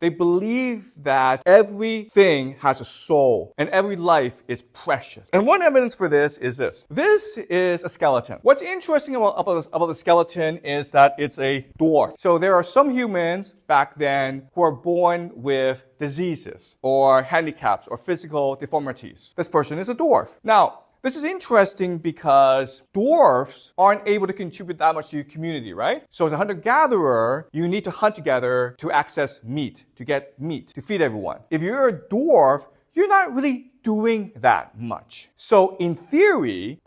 They believe that everything has a soul and every life is precious. And one evidence for this is this. This is a skeleton. What's interesting about the skeleton is that it's a dwarf. So there are some humans back then who are born with diseases or handicaps or physical deformities. This person is a dwarf. Now, this is interesting because dwarfs aren't able to contribute that much to your community, right? So as a hunter-gatherer, you need to hunt together to access meat, to get meat, to feed everyone. If you're a dwarf, you're not really doing that much. So in theory,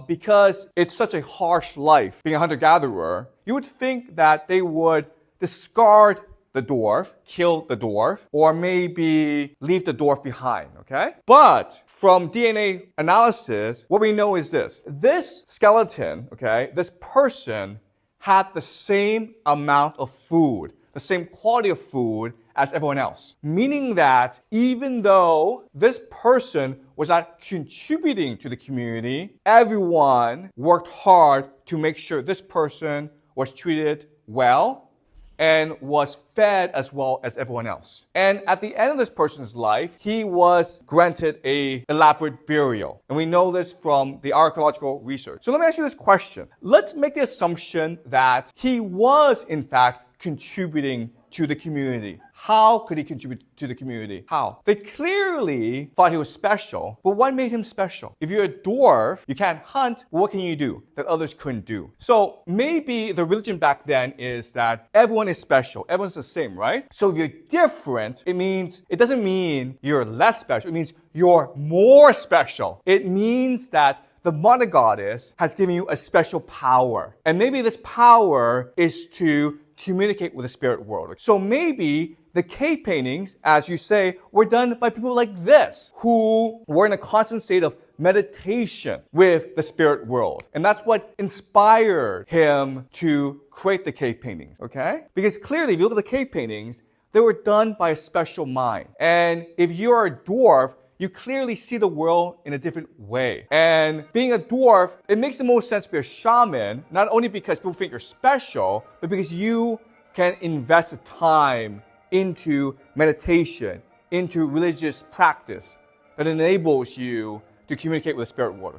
because it's such a harsh life being a hunter-gatherer, you would think that they would discard the dwarf, kill the dwarf, or maybe leave the dwarf behind, okay? But from DNA analysis, what we know is this. This skeleton, okay, this person had the same amount of food, the same quality of food as everyone else. Meaning that even though this person was not contributing to the community, everyone worked hard to make sure this person was treated well and was fed as well as everyone else. And at the end of this person's life, he was granted an elaborate burial. And we know this from the archaeological research. So let me ask you this question. Let's make the assumption that he was, in fact, contributing to the community. How could he contribute to the community? How? They clearly thought he was special, but what made him special? If you're a dwarf, you can't hunt, what can you do that others couldn't do? So maybe the religion back then is that everyone is special. Everyone's the same, right? So if you're different, it doesn't mean you're less special. It means you're more special. It means that the mother goddess has given you a special power. And maybe this power is to communicate with the spirit world. So maybe the cave paintings, as you say, were done by people like this, who were in a constant state of meditation with the spirit world. And that's what inspired him to create the cave paintings, okay? Because clearly, if you look at the cave paintings, they were done by a special mind. And if you're a dwarf, you clearly see the world in a different way. And being a dwarf, it makes the most sense to be a shaman, not only because people think you're special, but because you can invest the time into meditation, into religious practice that enables you to communicate with the spirit world.